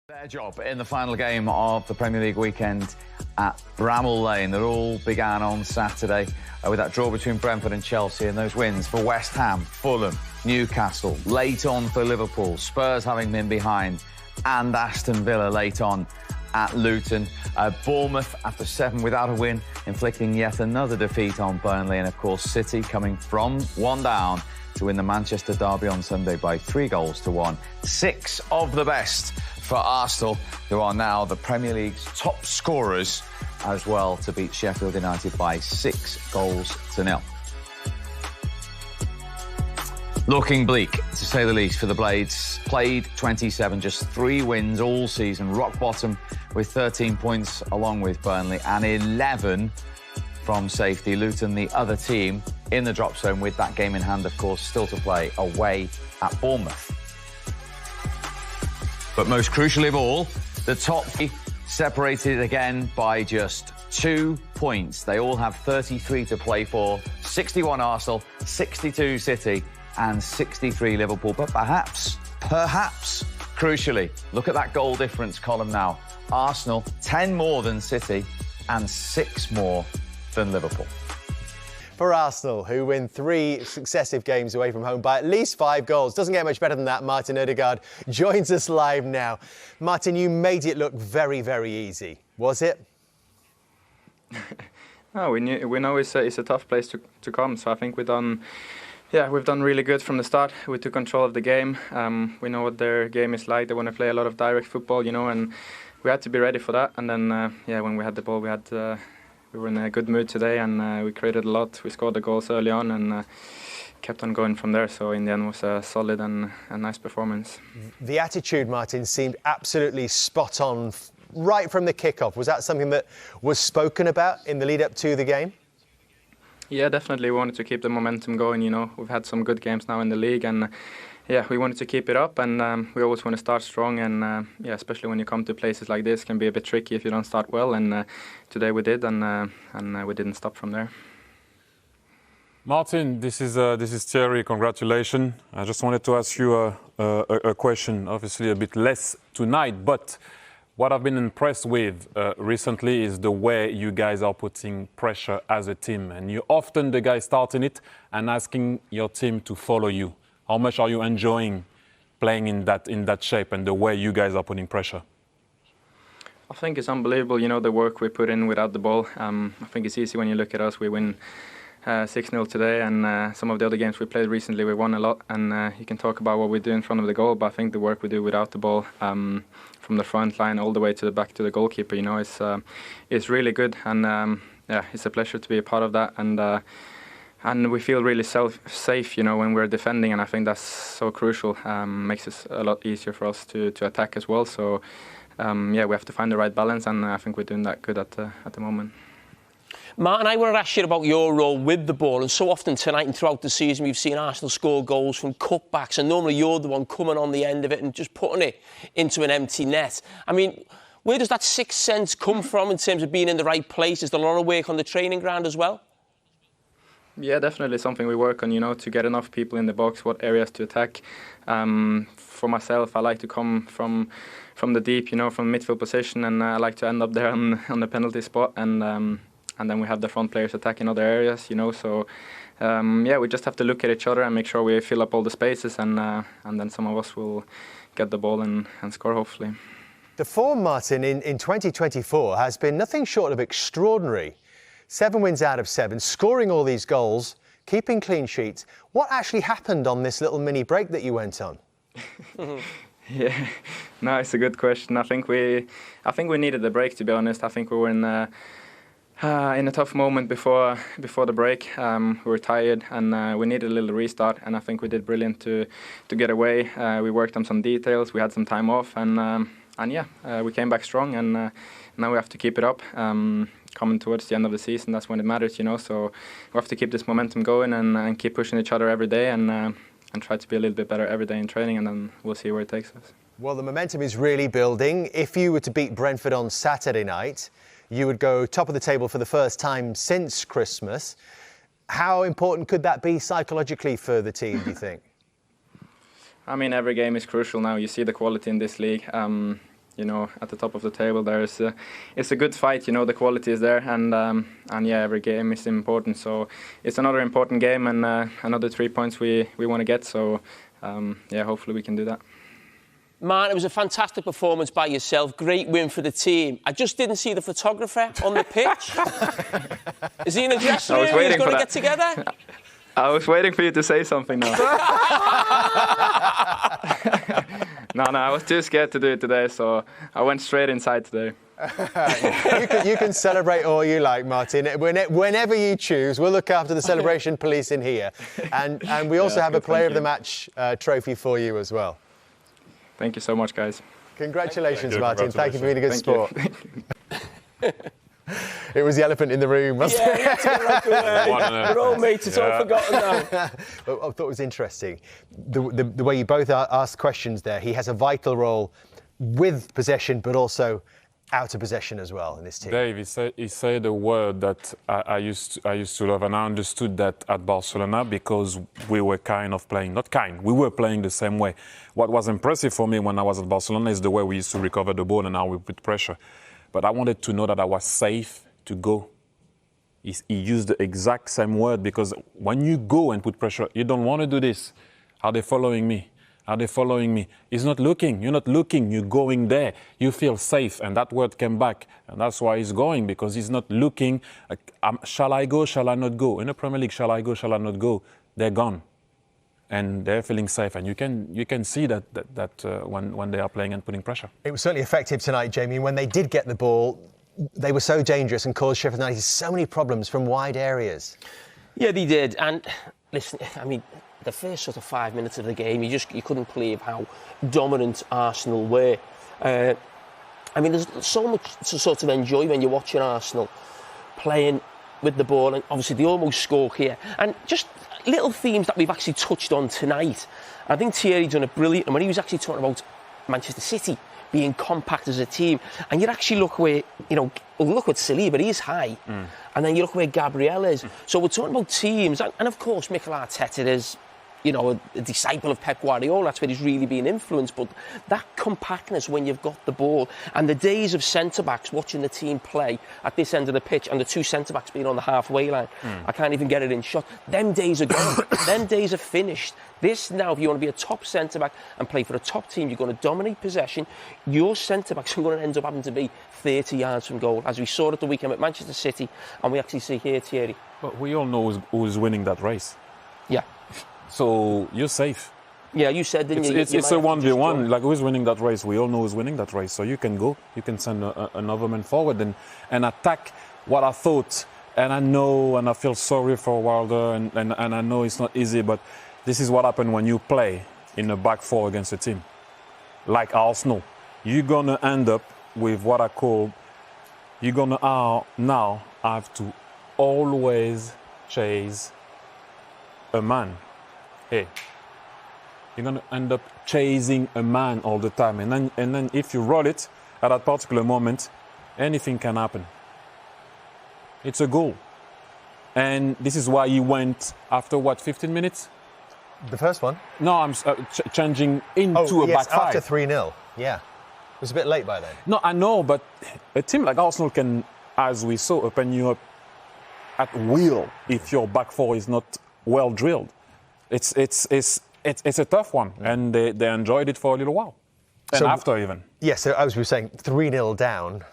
Their job in the final game of the Premier League weekend at Bramall Lane. That all began on Saturday with that draw between Brentford and Chelsea, and those wins for West Ham, Fulham, Newcastle, late on for Liverpool, Spurs having been behind, and Aston Villa late on at Luton. Bournemouth, after 7 without a win, inflicting yet another defeat on Burnley, and of course City coming from 1 down to win the Manchester derby on Sunday by 3-1. 6 of the best for Arsenal, who are now the Premier League's top scorers as well, to beat Sheffield United by 6-0. Looking bleak, to say the least, for the Blades. Played 27, just 3 wins all season. Rock bottom with 13 points along with Burnley and 11 from safety. Luton, the other team in the drop zone, with that game in hand, of course, still to play away at Bournemouth. But most crucially of all, the top 3 separated again by just 2 points. They all have 33 to play for. 61 Arsenal, 62 City, and 63 Liverpool. But perhaps, crucially, look at that goal difference column now. Arsenal, 10 more than City and 6 more than Liverpool. For Arsenal, who win 3 successive games away from home by at least 5 goals. Doesn't get much better than that. Martin Odegaard joins us live now. Martin, you made it look very, very easy. Was it? No, we know it's a tough place to come. So I think we've done really good from the start. We took control of the game. We know what their game is like. They want to play a lot of direct football, and we had to be ready for that. And then, when we had the ball, we were in a good mood today, and we created a lot. We scored the goals early on and kept on going from there. So in the end, it was a solid and a nice performance. The attitude, Martin, seemed absolutely spot on right from the kickoff. Was that something that was spoken about in the lead up to the game? Yeah, definitely. We wanted to keep the momentum going. We've had some good games now in the league, and we wanted to keep it up, and we always want to start strong, and especially when you come to places like this, it can be a bit tricky if you don't start well, and today we did, and we didn't stop from there. Martin, this is Thierry. Congratulations. I just wanted to ask you a question, obviously a bit less tonight, but what I've been impressed with recently is the way you guys are putting pressure as a team, and you're often the guy starting it and asking your team to follow you. How much are you enjoying playing in that shape and the way you guys are putting pressure? I think it's unbelievable, the work we put in without the ball. I think it's easy when you look at us. We win 6-0 today, and some of the other games we played recently, we won a lot. And you can talk about what we do in front of the goal, but I think the work we do without the ball, from the front line all the way to the back to the goalkeeper, it's really good. And it's a pleasure to be a part of that. And we feel really safe, when we're defending, and I think that's so crucial. Makes it a lot easier for us to attack as well. So, we have to find the right balance, and I think we're doing that good at the moment. Martin, I want to ask you about your role with the ball, and so often tonight and throughout the season we've seen Arsenal score goals from cutbacks, and normally you're the one coming on the end of it and just putting it into an empty net. I mean, where does that sixth sense come from in terms of being in the right place? Is there a lot of work on the training ground as well? Yeah, definitely something we work on, to get enough people in the box, what areas to attack. For myself, I like to come from the deep, from midfield position, and I like to end up there on the penalty spot, and then we have the front players attacking other areas, So, we just have to look at each other and make sure we fill up all the spaces, and then some of us will get the ball and score, hopefully. The form, Martin, in 2024 has been nothing short of extraordinary. 7 wins out of 7, scoring all these goals, keeping clean sheets. What actually happened on this little mini break that you went on? Yeah, no, it's a good question. I think we needed the break, to be honest. I think we were in a tough moment before the break. We were tired, and we needed a little restart. And I think we did brilliant to get away. We worked on some details. We had some time off, and we came back strong. And now we have to keep it up. Coming towards the end of the season, that's when it matters, So we have to keep this momentum going and keep pushing each other every day, and try to be a little bit better every day in training, and then we'll see where it takes us. Well, the momentum is really building. If you were to beat Brentford on Saturday night, you would go top of the table for the first time since Christmas. How important could that be psychologically for the team, do you think? I mean, every game is crucial now. You see the quality in this league. you know, at the top of the table there. It's a good fight, you know, the quality is there, and yeah, every game is important. So it's another important game, and another 3 points we want to get. So yeah, hopefully we can do that. Man, it was a fantastic performance by yourself. Great win for the team. I just didn't see the photographer on the pitch. Is he in the dressing room? He's going to get together? I was waiting for you to say something now. No, I was too scared to do it today, so I went straight inside today. You can celebrate all you like, Martin. Whenever you choose, we'll look after the celebration police in here. And we also have a Player of the Match trophy for you as well. Thank you so much, guys. Congratulations, Martin. Thank you for being a good sport. It was the elephant in the room, wasn't it? Yeah, we're all mates, it's all forgotten now. I thought it was interesting. The way you both asked questions there. He has a vital role with possession, but also out of possession as well in this team. Dave, he said a word that I used to love, and I understood that at Barcelona because we were we were playing the same way. What was impressive for me when I was at Barcelona is the way we used to recover the ball and how we put pressure. But I wanted to know that I was safe to go. He used the exact same word, because when you go and put pressure, you don't want to do this. Are they following me? Are they following me? He's not looking. You're not looking. You're going there. You feel safe. And that word came back. And that's why he's going, because he's not looking. Shall I go? Shall I not go? In the Premier League, shall I go? Shall I not go? They're gone. And they're feeling safe. And you can see that when they are playing and putting pressure. It was certainly effective tonight, Jamie. When they did get the ball, they were so dangerous and caused Sheffield United so many problems from wide areas. Yeah, they did. And listen, I mean, the first sort of 5 minutes of the game, you couldn't believe how dominant Arsenal were. I mean, there's so much to sort of enjoy when you're watching Arsenal playing with the ball, and obviously they almost score here. And just little themes that we've actually touched on tonight. I think Thierry done it brilliant, and when he was actually talking about Manchester City being compact as a team, and you actually look where, you know, look at Saliba, he's high, and then you look where Gabriel is. So we're talking about teams, and of course Mikel Arteta is, you know, a disciple of Pep Guardiola. That's where he's really been influenced. But that compactness when you've got the ball, and the days of centre-backs watching the team play at this end of the pitch, and the two centre-backs being on the halfway line, I can't even get it in shot. Them days are gone. Them days are finished. This now, if you want to be a top centre-back and play for a top team, you're going to dominate possession. Your centre-backs are going to end up having to be 30 yards from goal, as we saw at the weekend at Manchester City, and we actually see here, Thierry. But we all know who's winning that race. Yeah. So you're safe. Yeah, you said, didn't you? It's a 1v1. Like, who's winning that race? We all know who's winning that race. So you can go. You can send another man forward and attack what I thought. And I know, and I feel sorry for Wilder, and I know it's not easy, but this is what happens when you play in a back four against a team like Arsenal. You're going to end up with what I call, you're going to now have to always chase a man. Hey, you're going to end up chasing a man all the time. And then if you roll it at that particular moment, anything can happen. It's a goal. And this is why he went after, 15 minutes? The first one? No, I'm changing into a back five. After 3-0, yeah. It was a bit late by then. No, I know, but a team like Arsenal can, as we saw, open you up at will if your back four is not well drilled. It's a tough one, and they enjoyed it for a little while. And so, after even. Yes, so as we were saying, 3-0 down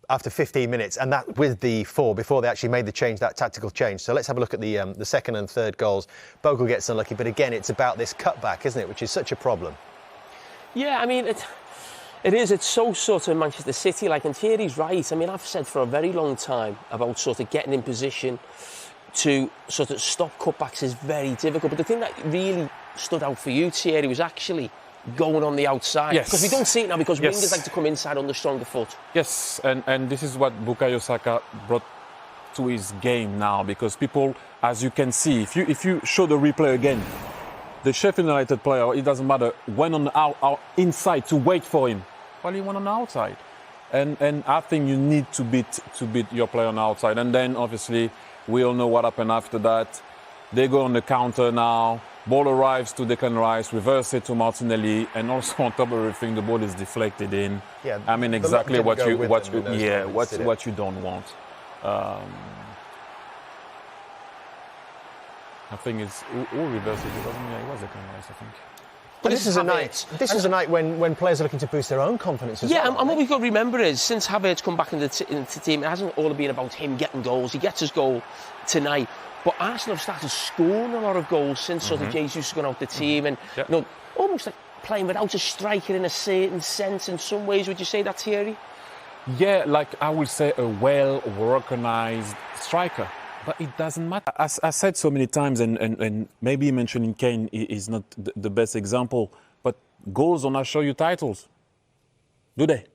after 15 minutes, and that with the four before they actually made the change, that tactical change. So let's have a look at the second and third goals. Bogle gets unlucky, but again, it's about this cutback, isn't it, which is such a problem. Yeah, I mean, it is. It's so sort of Manchester City, like, and Thierry's right. I mean, I've said for a very long time about sort of getting in position to sort of stop cutbacks is very difficult. But the thing that really stood out for you, Thierry, was actually going on the outside. Yes. Because we don't see it now, because Yes. wingers like to come inside on the stronger foot. Yes, and this is what Bukayo Saka brought to his game now, because people, as you can see, if you show the replay again, the Sheffield United player, it doesn't matter, went on the inside to wait for him. Well, he went on the outside. And I think you need to beat your player on the outside. And then, obviously, we all know what happened after that. They go on the counter now. Ball arrives to Declan Rice, reverse it to Martinelli, and also on top of everything, the ball is deflected in. Yeah, I mean, exactly what you don't want. I think it's all reverses. It wasn't. Yeah, it was Declan Rice, I think. But this is a night. This is a night when players are looking to boost their own confidence as well. Yeah, and what we've got to remember is since Havertz come back into the team, it hasn't all been about him getting goals. He gets his goal tonight, but Arsenal have started scoring a lot of goals since sort of Jesus has gone out the team, and you know, almost like playing without a striker in a certain sense. In some ways, would you say that, Thierry? Yeah, like I would say a well-recognized striker. But it doesn't matter. As I said so many times, and maybe mentioning Kane is not the best example, but goals do not show you titles, do they?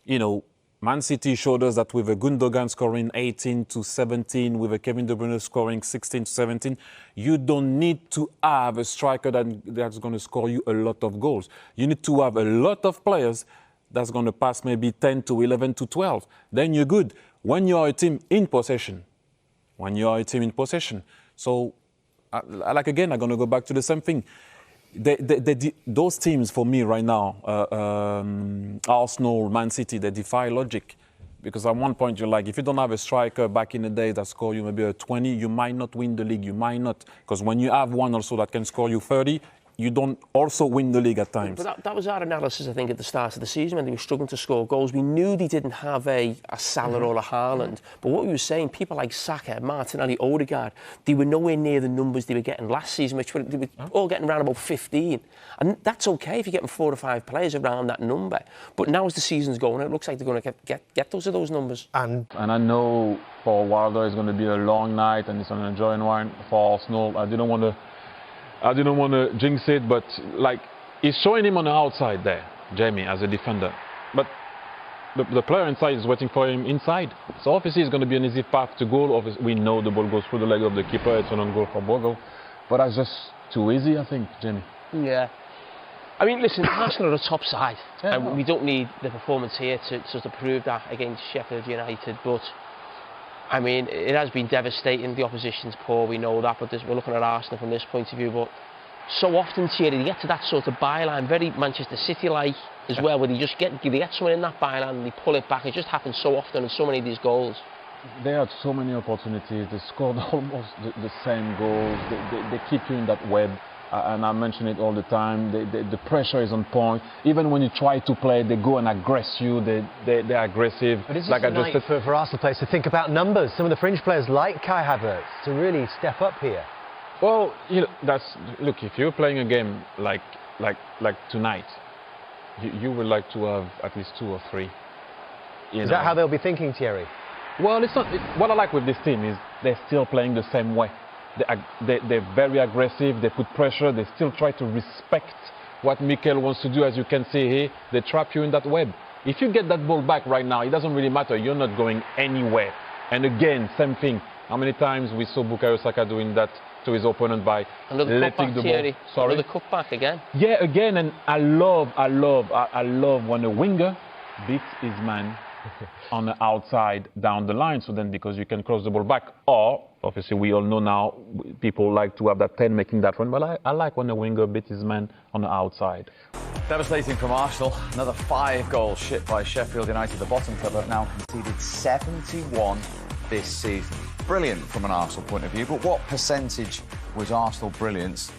You know, Man City showed us that with a Gundogan scoring 18 to 17, with a Kevin De Bruyne scoring 16 to 17, you don't need to have a striker that's going to score you a lot of goals. You need to have a lot of players that's going to pass maybe 10 to 11 to 12. Then you're good. When you are a team in possession, So, like again, I'm going to go back to the same thing. Those teams, for me right now, Arsenal, Man City, they defy logic. Because at one point, you're like, if you don't have a striker back in the day that score you maybe a 20, you might not win the league. You might not. Because when you have one also that can score you 30, you don't also win the league at times. But that was our analysis, I think, at the start of the season when they were struggling to score goals. We knew they didn't have a Salah or a Haaland. But what we were saying, people like Saka, Martinelli, Odegaard, they were nowhere near the numbers they were getting last season, which they were all getting around about 15. And that's okay if you're getting 4 or 5 players around that number. But now as the season's going, it looks like they're going to get those numbers. And I know for Wilder it's going to be a long night and it's an enjoying one for Arsenal. I didn't want to jinx it, but like he's showing him on the outside there, Jamie, as a defender. But the player inside is waiting for him inside. So obviously it's going to be an easy path to goal. Obviously, we know the ball goes through the leg of the keeper. It's an own goal for Bogo. But that's just too easy, I think, Jamie. Yeah. I mean, listen, Arsenal are a top side. And we don't need the performance here to sort of prove that against Sheffield United. But I mean, it has been devastating. The opposition's poor, we know that, but we're looking at Arsenal from this point of view. But so often, Thierry, they get to that sort of byline, very Manchester City-like as well, where they get someone in that byline and they pull it back. It just happens so often in so many of these goals. They had so many opportunities. They scored almost the same goals. They keep you in that web. And I mention it all the time, the pressure is on point. Even when you try to play, they go and aggress you, they're aggressive. But is like it for Arsenal players to think about numbers? Some of the fringe players like Kai Havertz to really step up here. Well, you know, look, if you're playing a game like tonight, you would like to have at least 2 or 3. Is that how they'll be thinking, Thierry? Well, it's not. What I like with this team is they're still playing the same way. They're very aggressive, they put pressure, they still try to respect what Mikel wants to do. As you can see here, they trap you in that web. If you get that ball back right now, it doesn't really matter, you're not going anywhere. And again, same thing. How many times we saw Bukayo Saka doing that to his opponent by letting the ball... Sorry? Another cutback again. Yeah, again, and I love when a winger beats his man on the outside down the line, so then because you can cross the ball back, or obviously we all know now people like to have that 10 making that run, but I like when a winger beats his man on the outside. Devastating from Arsenal. Another 5 goals shipped by Sheffield United. The bottom club have now conceded 71 this season. Brilliant from an Arsenal point of view, but what percentage was Arsenal brilliance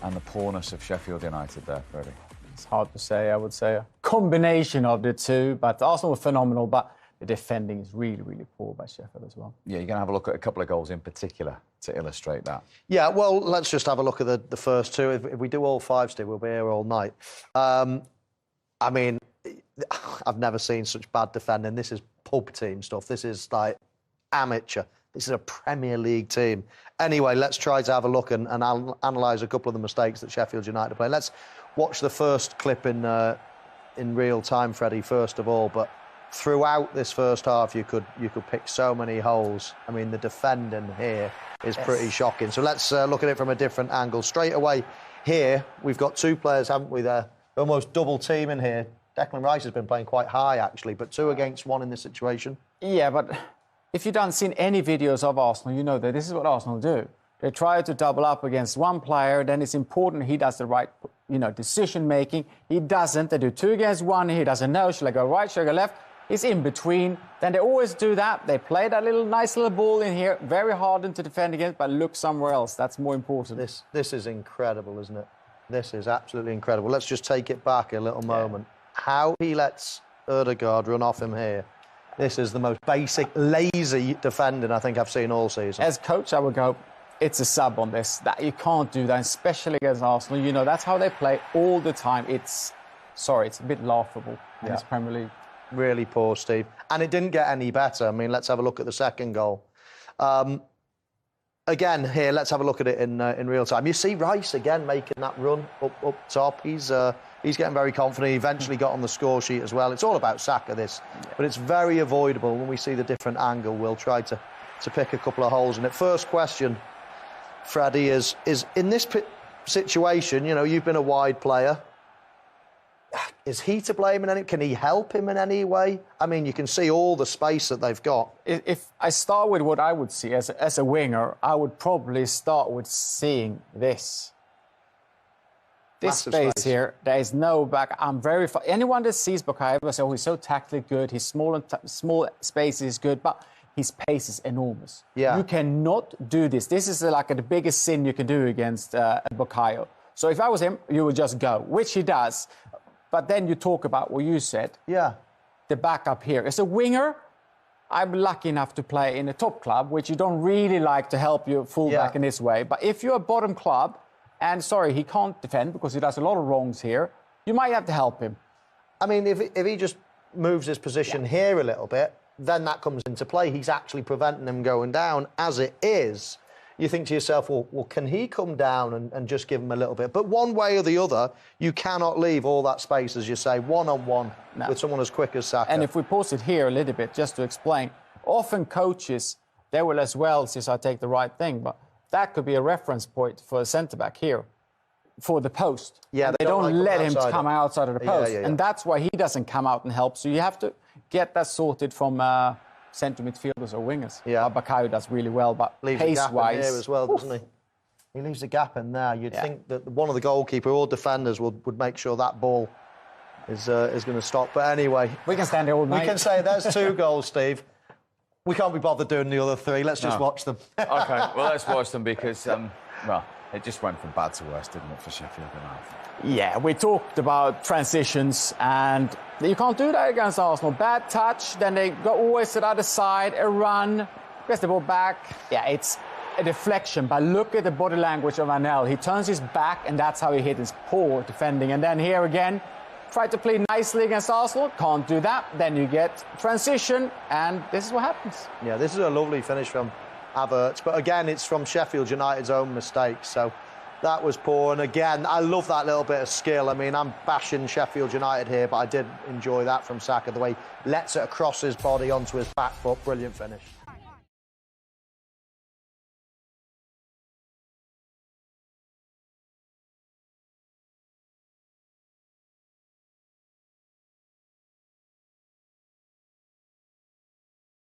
and the poorness of Sheffield United there, Freddie? It's hard to say. I would say a combination of the two, but Arsenal were phenomenal, but the defending is really, really poor by Sheffield as well. Yeah, you're going to have a look at a couple of goals in particular to illustrate that. Yeah, well, let's just have a look at the first 2. If we do all 5, Steve, we'll be here all night. I mean, I've never seen such bad defending. This is pub team stuff. This is like amateur. This is a Premier League team. Anyway, let's try to have a look and analyse a couple of the mistakes that Sheffield United play. Let's watch the first clip in real time, Freddie, first of all. But throughout this first half, you could pick so many holes. I mean, the defending here is pretty shocking. So let's look at it from a different angle. Straight away here, we've got 2 players, haven't we, there? Almost double team in here. Declan Rice has been playing quite high, actually, but 2 against 1 in this situation. Yeah, but if you don't seen any videos of Arsenal, you know that this is what Arsenal do. They try to double up against one player, then it's important he does the right, decision making. He doesn't. They do 2 against 1. He doesn't know. Should I go right? Should I go left? He's in between. Then they always do that. They play that nice little ball in here. Very hard to defend against, but look somewhere else. That's more important. This is incredible, isn't it? This is absolutely incredible. Let's just take it back a little moment. How he lets Odegaard run off him here. This is the most basic, lazy defending I think I've seen all season. As coach, I would go, it's a sub on this. That you can't do that, especially against Arsenal. That's how they play all the time. It's a bit laughable in this Premier League. Really poor, Steve. And it didn't get any better. I mean, let's have a look at the second goal. Again, here, let's have a look at it in real time. You see Rice again making that run up top. He's getting very confident. He eventually got on the score sheet as well. It's all about Saka, this. But it's very avoidable when we see the different angle. We'll try to pick a couple of holes in it. First question, Freddie, is in this situation, you've been a wide player. Is he to blame in any? Can he help him in any way? I mean, you can see all the space that they've got. If I start with what I would see as a winger, I would probably start with seeing this. This space here, there is no back. I'm very... Anyone that sees Bukayo will say, he's so tactically good, his small space is good, but his pace is enormous. Yeah. You cannot do this. This is like the biggest sin you can do against Bukayo. So if I was him, you would just go, which he does. But then you talk about what you said. Yeah. The backup here. As a winger, I'm lucky enough to play in a top club, which you don't really like to help your fullback in this way. But if you're a bottom club, and he can't defend because he does a lot of wrongs here, you might have to help him. I mean, if he just moves his position here a little bit, then that comes into play. He's actually preventing him going down. As it is, you think to yourself, well, can he come down and just give him a little bit? But one way or the other, you cannot leave all that space, as you say, one-on-one with someone as quick as Saka. And if we pause it here a little bit, just to explain, often coaches, they will as well, since I take the right thing, but that could be a reference point for a centre-back here, for the post. Yeah, they don't let him come outside of the post. Yeah. And that's why he doesn't come out and help. So you have to get that sorted from... centre midfielders or wingers. Yeah. Bukayo does really well, but leaves pace-wise... a gap in here as well, doesn't he? He leaves a gap in there. You'd think that one of the goalkeeper or defenders would make sure that ball is going to stop. But anyway... We can stand there all night. We can say there's 2 goals, Steve. We can't be bothered doing the other 3. Let's just watch them. OK, well, let's watch them because, it just went from bad to worse, didn't it, for Sheffield United? Yeah, we talked about transitions, and you can't do that against Arsenal. Bad touch, then they go always to the other side, a run, gets the ball back. Yeah, it's a deflection, but look at the body language of Anel. He turns his back, and that's how he hit his poor defending. And then here again, try to play nicely against Arsenal, can't do that. Then you get transition, and this is what happens. Yeah, this is a lovely finish from Havertz, but again, it's from Sheffield United's own mistakes, so... That was poor, and again, I love that little bit of skill. I mean, I'm bashing Sheffield United here, but I did enjoy that from Saka, the way he lets it across his body onto his back foot. Brilliant finish.